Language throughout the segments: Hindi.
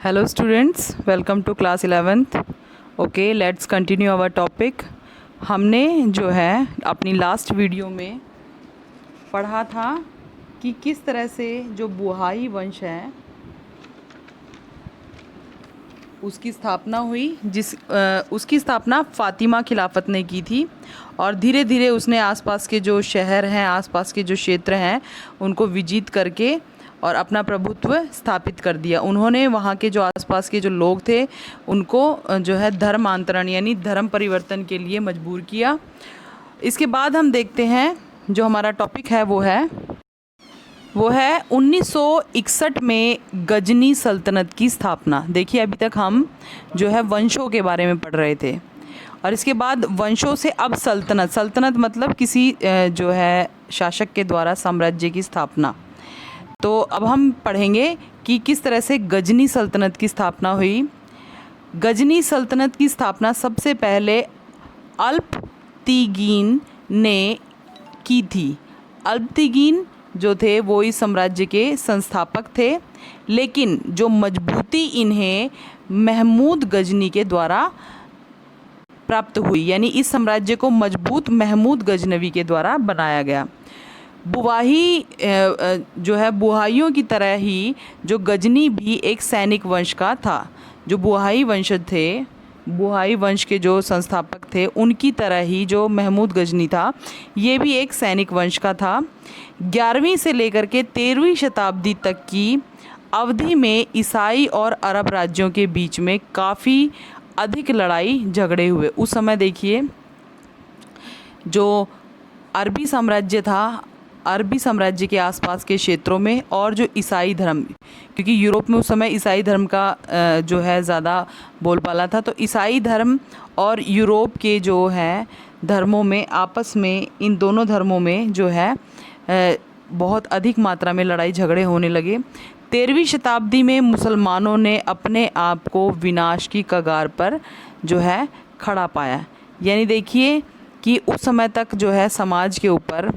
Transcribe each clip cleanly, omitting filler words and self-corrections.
Hello students, welcome to class 11th. Okay, let's continue our topic. हमने जो है अपनी लास्ट वीडियो में पढ़ा था कि किस तरह से जो बुहाई वंश है उसकी स्थापना हुई, उसकी स्थापना फ़ातिमा खिलाफत ने की थी और धीरे धीरे उसने आसपास के जो शहर हैं, आसपास के जो क्षेत्र हैं उनको विजित करके और अपना प्रभुत्व स्थापित कर दिया। उन्होंने वहाँ के जो आसपास के जो लोग थे उनको जो है धर्मांतरण यानी धर्म परिवर्तन के लिए मजबूर किया। इसके बाद हम देखते हैं जो हमारा टॉपिक है वो है 1961 में गजनी सल्तनत की स्थापना। देखिए अभी तक हम जो है वंशों के बारे में पढ़ रहे थे और इसके बाद वंशों से अब सल्तनत मतलब किसी जो है शासक के द्वारा साम्राज्य की स्थापना। तो अब हम पढ़ेंगे कि किस तरह से गजनी सल्तनत की स्थापना हुई। गजनी सल्तनत की स्थापना सबसे पहले अल्पतिगीन ने की थी। अल्पतिगीन जो थे वो इस साम्राज्य के संस्थापक थे, लेकिन जो मजबूती इन्हें महमूद गजनी के द्वारा प्राप्त हुई, यानी इस साम्राज्य को मजबूत महमूद गजनवी के द्वारा बनाया गया। बुवाही जो है बुहाइयों की तरह ही जो गजनी भी एक सैनिक वंश का था। जो बुहाई वंशज थे, बुहाई वंश के जो संस्थापक थे, उनकी तरह ही जो महमूद गजनी था ये भी एक सैनिक वंश का था। 11वीं से लेकर के 13वीं शताब्दी तक की अवधि में ईसाई और अरब राज्यों के बीच में काफ़ी अधिक लड़ाई झगड़े हुए। उस समय देखिए जो अरबी साम्राज्य था, अरबी साम्राज्य के आसपास के क्षेत्रों में और जो ईसाई धर्म, क्योंकि यूरोप में उस समय ईसाई धर्म का जो है ज़्यादा बोलबाला था, तो ईसाई धर्म और यूरोप के जो है धर्मों में आपस में, इन दोनों धर्मों में जो है बहुत अधिक मात्रा में लड़ाई झगड़े होने लगे। 13वीं शताब्दी में मुसलमानों ने अपने आप को विनाश की कगार पर जो है खड़ा पाया। यानी देखिए कि उस समय तक जो है समाज के ऊपर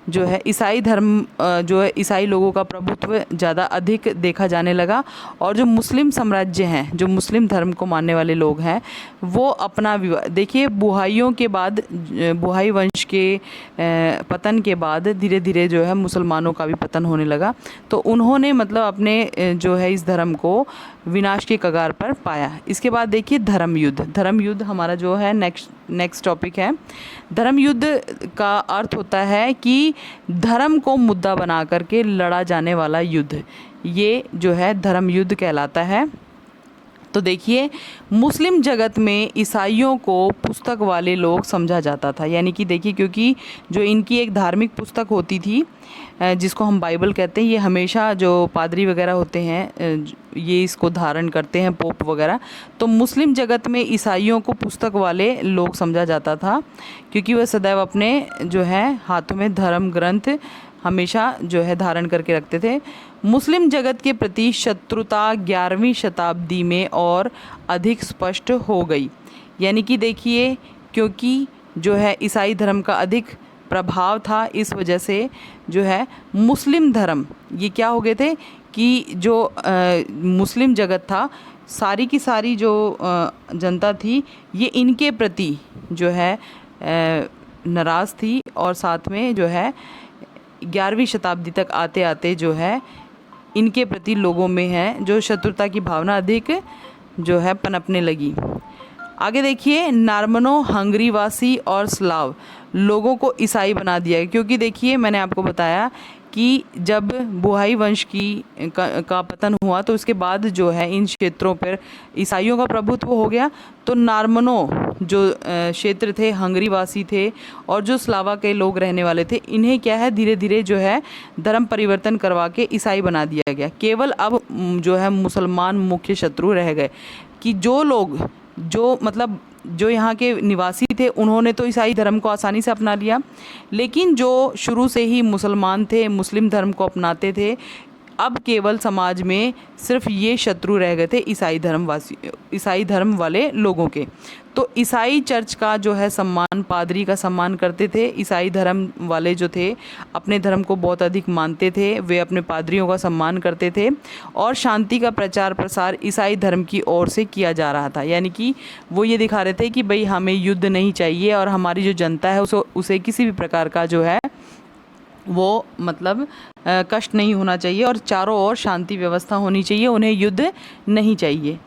जो है ईसाई धर्म जो है ईसाई लोगों का प्रभुत्व ज़्यादा अधिक देखा जाने लगा और जो मुस्लिम साम्राज्य हैं, जो मुस्लिम धर्म को मानने वाले लोग हैं, वो अपना विवाह, देखिए बुहाइयों के बाद, बुहाई वंश के पतन के बाद धीरे धीरे जो है मुसलमानों का भी पतन होने लगा। तो उन्होंने मतलब अपने जो है इस धर्म को विनाश के कगार पर पाया। इसके बाद देखिए धर्म युद्ध हमारा जो है नेक्स्ट टॉपिक है। धर्म युद्ध का अर्थ होता है कि धर्म को मुद्दा बना करके लड़ा जाने वाला युद्ध, ये जो है धर्म युद्ध कहलाता है। तो देखिए मुस्लिम जगत में ईसाइयों को पुस्तक वाले लोग समझा जाता था। यानी कि देखिए क्योंकि जो इनकी एक धार्मिक पुस्तक होती थी जिसको हम बाइबल कहते हैं, ये हमेशा जो पादरी वगैरह होते हैं ये इसको धारण करते हैं, पोप वगैरह। तो मुस्लिम जगत में ईसाइयों को पुस्तक वाले लोग समझा जाता था क्योंकि वह सदैव अपने जो है हाथों में धर्म ग्रंथ हमेशा जो है धारण करके रखते थे। मुस्लिम जगत के प्रति शत्रुता 11वीं शताब्दी में और अधिक स्पष्ट हो गई। यानी कि देखिए क्योंकि जो है ईसाई धर्म का अधिक प्रभाव था, इस वजह से जो है मुस्लिम धर्म ये क्या हो गए थे कि जो मुस्लिम जगत था, सारी की सारी जो जनता थी ये इनके प्रति जो है नाराज़ थी और साथ में जो है 11वीं शताब्दी तक आते आते जो है इनके प्रति लोगों में है जो शत्रुता की भावना अधिक जो है पनपने लगी। आगे देखिए नॉर्मनों, हंगरीवासी और स्लाव लोगों को ईसाई बना दिया, क्योंकि देखिए मैंने आपको बताया कि जब बुहाई वंश का पतन हुआ तो उसके बाद जो है इन क्षेत्रों पर ईसाइयों का प्रभुत्व हो गया। तो नॉर्मनों जो क्षेत्र थे, हंगरीवासी थे और जो स्लावा के लोग रहने वाले थे, इन्हें क्या है धीरे धीरे जो है धर्म परिवर्तन करवा के ईसाई बना दिया गया। केवल अब जो है मुसलमान मुख्य शत्रु रह गए कि जो लोग जो यहाँ के निवासी थे उन्होंने तो ईसाई धर्म को आसानी से अपना लिया, लेकिन जो शुरू से ही मुसलमान थे, मुस्लिम धर्म को अपनाते थे, अब केवल समाज में सिर्फ ये शत्रु रह गए थे ईसाई धर्म वाले लोगों के। तो ईसाई चर्च का जो है सम्मान, पादरी का सम्मान करते थे। ईसाई धर्म वाले जो थे अपने धर्म को बहुत अधिक मानते थे, वे अपने पादरियों का सम्मान करते थे और शांति का प्रचार प्रसार ईसाई धर्म की ओर से किया जा रहा था। यानी कि वो ये दिखा रहे थे कि भाई हमें युद्ध नहीं चाहिए और हमारी जो जनता है उसे किसी भी प्रकार का जो है वो मतलब कष्ट नहीं होना चाहिए और चारों ओर शांति व्यवस्था होनी चाहिए, उन्हें युद्ध नहीं चाहिए।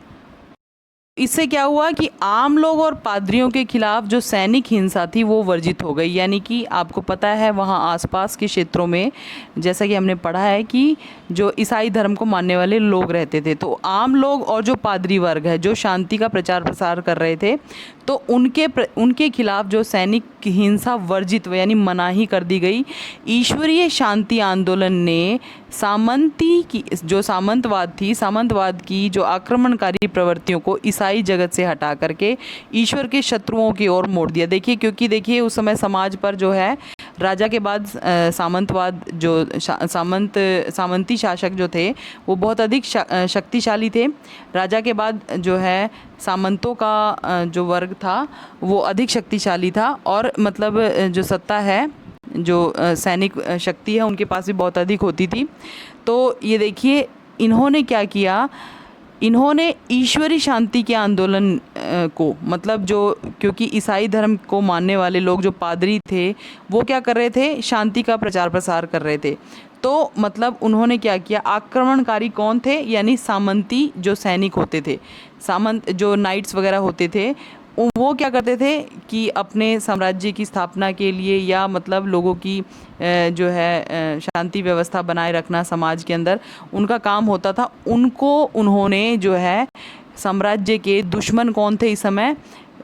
इससे क्या हुआ कि आम लोग और पादरियों के खिलाफ जो सैनिक हिंसा थी वो वर्जित हो गई। यानी कि आपको पता है वहाँ आसपास के क्षेत्रों में जैसा कि हमने पढ़ा है कि जो ईसाई धर्म को मानने वाले लोग रहते थे, तो आम लोग और जो पादरी वर्ग है जो शांति का प्रचार प्रसार कर रहे थे, तो उनके खिलाफ जो सैनिक हिंसा वर्जित यानी मनाही कर दी गई। ईश्वरीय शांति आंदोलन ने सामंतवाद की जो आक्रमणकारी प्रवृत्तियों को ईसाई जगत से हटा करके ईश्वर के शत्रुओं की ओर मोड़ दिया। देखिए, क्योंकि देखिए उस समय समाज पर जो है राजा के बाद सामंतवाद जो सामंती शासक जो थे वो बहुत अधिक शक्तिशाली थे। राजा के बाद जो है सामंतों का जो वर्ग था वो अधिक शक्तिशाली था और मतलब जो सत्ता है, जो सैनिक शक्ति है उनके पास भी बहुत अधिक होती थी। तो ये देखिए इन्होंने क्या किया, इन्होंने ईश्वरी शांति के आंदोलन को मतलब जो क्योंकि ईसाई धर्म को मानने वाले लोग जो पादरी थे वो क्या कर रहे थे, शांति का प्रचार प्रसार कर रहे थे। तो मतलब उन्होंने क्या किया, आक्रमणकारी कौन थे, यानी सामंती जो सैनिक होते थे, सामंत जो नाइट्स वगैरह होते थे, वो क्या करते थे कि अपने साम्राज्य की स्थापना के लिए या मतलब लोगों की जो है शांति व्यवस्था बनाए रखना समाज के अंदर उनका काम होता था। उनको उन्होंने जो है साम्राज्य के दुश्मन कौन थे इस समय,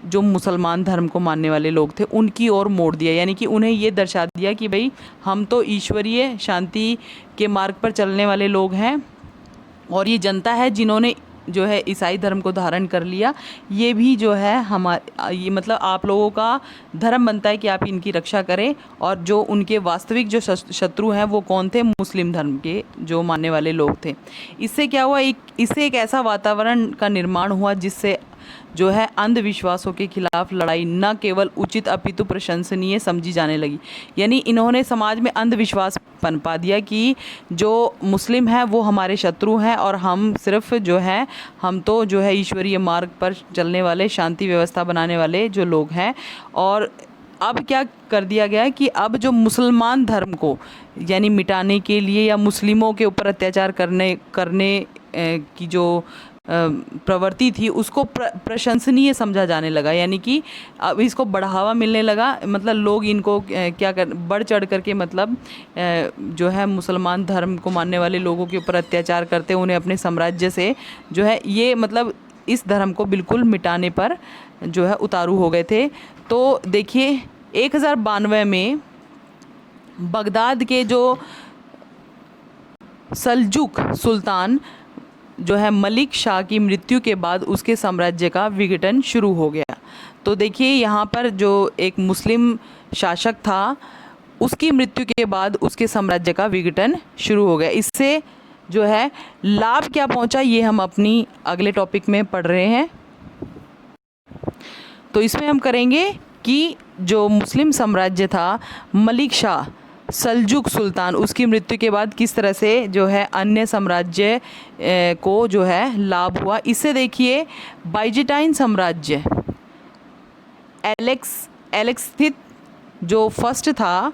जो मुसलमान धर्म को मानने वाले लोग थे, उनकी ओर मोड़ दिया। यानी कि उन्हें ये दर्शा दिया कि भाई हम तो ईश्वरीय शांति के मार्ग पर चलने वाले लोग हैं और ये जनता है जिन्होंने जो है ईसाई धर्म को धारण कर लिया, ये भी जो है ये मतलब आप लोगों का धर्म बनता है कि आप इनकी रक्षा करें। और जो उनके वास्तविक जो शत्रु हैं वो कौन थे, मुस्लिम धर्म के जो मानने वाले लोग थे। इससे क्या हुआ, इससे एक ऐसा वातावरण का निर्माण हुआ जिससे जो है अंधविश्वासों के खिलाफ लड़ाई न केवल उचित अपितु प्रशंसनीय समझी जाने लगी। यानी इन्होंने समाज में अंधविश्वास पनपा दिया कि जो मुस्लिम हैं वो हमारे शत्रु हैं और हम सिर्फ जो है हम तो जो है ईश्वरीय मार्ग पर चलने वाले, शांति व्यवस्था बनाने वाले जो लोग हैं। और अब क्या कर दिया गया है कि अब जो मुसलमान धर्म को यानी मिटाने के लिए या मुस्लिमों के ऊपर अत्याचार करने की जो प्रवृत्ति थी उसको प्रशंसनीय समझा जाने लगा। यानी कि अब इसको बढ़ावा मिलने लगा, मतलब लोग इनको क्या कर बढ़ चढ़ करके मतलब जो है मुसलमान धर्म को मानने वाले लोगों के ऊपर अत्याचार करते, उन्हें अपने साम्राज्य से जो है ये मतलब इस धर्म को बिल्कुल मिटाने पर जो है उतारू हो गए थे। तो देखिए 1092 में बगदाद के जो सल्जुक सुल्तान जो है मलिक शाह की मृत्यु के बाद उसके साम्राज्य का विघटन शुरू हो गया। तो देखिए यहाँ पर जो एक मुस्लिम शासक था उसकी मृत्यु के बाद उसके साम्राज्य का विघटन शुरू हो गया। इससे जो है लाभ क्या पहुँचा ये हम अपनी अगले टॉपिक में पढ़ रहे हैं। तो इसमें हम करेंगे कि जो मुस्लिम साम्राज्य था मलिक शाह सल्जुक सुल्तान उसकी मृत्यु के बाद किस तरह से जो है अन्य साम्राज्य को जो है लाभ हुआ। इससे देखिए बाइजेंटाइन साम्राज्य एलेक्सिस जो फर्स्ट था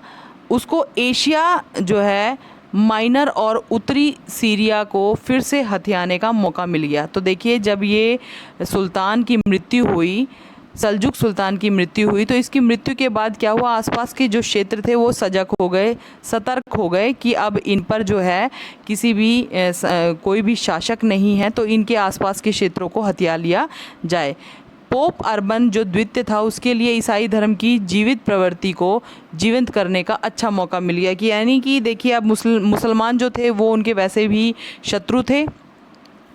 उसको एशिया जो है माइनर और उत्तरी सीरिया को फिर से हथियाने का मौका मिल गया। तो देखिए जब ये सुल्तान की मृत्यु हुई, सल्जुक सुल्तान की मृत्यु हुई, तो इसकी मृत्यु के बाद क्या हुआ, आसपास के जो क्षेत्र थे वो सजग हो गए, सतर्क हो गए कि अब इन पर जो है किसी भी कोई भी शासक नहीं है तो इनके आसपास के क्षेत्रों को हथिया लिया जाए। पोप अर्बन जो द्वितीय था उसके लिए ईसाई धर्म की जीवित प्रवृत्ति को जीवंत करने का अच्छा मौका मिल गया कि यानी कि देखिए अब मुसलमान जो थे वो उनके वैसे भी शत्रु थे,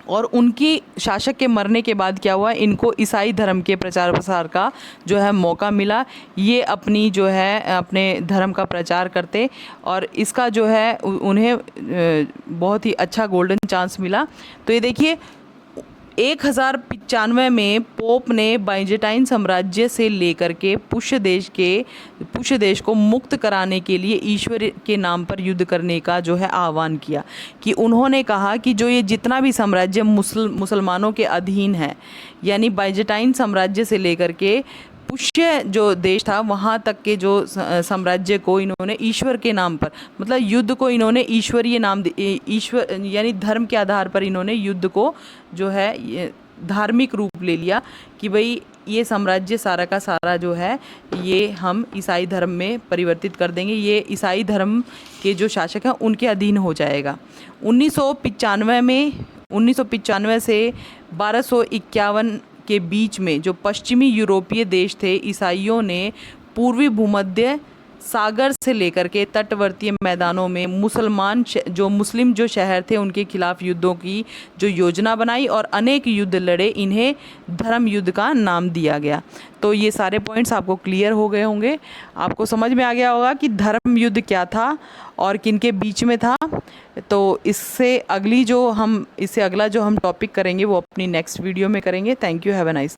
और उनकी शासक के मरने के बाद क्या हुआ, इनको ईसाई धर्म के प्रचार प्रसार का जो है मौका मिला। ये अपनी जो है अपने धर्म का प्रचार करते और इसका जो है उन्हें बहुत ही अच्छा गोल्डन चांस मिला। तो ये देखिए 1095 में पोप ने बाइजेंटाइन साम्राज्य से लेकर के पुष्य देश को मुक्त कराने के लिए ईश्वर के नाम पर युद्ध करने का जो है आह्वान किया। कि उन्होंने कहा कि जो ये जितना भी साम्राज्य मुसलमानों के अधीन है, यानी बाइजेंटाइन साम्राज्य से लेकर के पुष्य जो देश था वहाँ तक के जो साम्राज्य को इन्होंने ईश्वर के नाम पर, मतलब युद्ध को इन्होंने ईश्वरीय नाम ईश्वर यानी धर्म के आधार पर इन्होंने युद्ध को जो है धार्मिक रूप ले लिया कि भाई ये साम्राज्य सारा का सारा जो है ये हम ईसाई धर्म में परिवर्तित कर देंगे, ये ईसाई धर्म के जो शासक हैं उनके अधीन हो जाएगा। 1995 से 1251 के बीच में जो पश्चिमी यूरोपीय देश थे, ईसाइयों ने पूर्वी भूमध्य सागर से लेकर के तटवर्तीय मैदानों में मुस्लिम जो शहर थे उनके खिलाफ युद्धों की जो योजना बनाई और अनेक युद्ध लड़े। इन्हें धर्म युद्ध का नाम दिया गया। तो ये सारे पॉइंट्स आपको क्लियर हो गए होंगे, आपको समझ में आ गया होगा कि धर्म युद्ध क्या था और किनके बीच में था। तो इससे अगला जो हम टॉपिक करेंगे वो अपनी नेक्स्ट वीडियो में करेंगे। Thank you, have a nice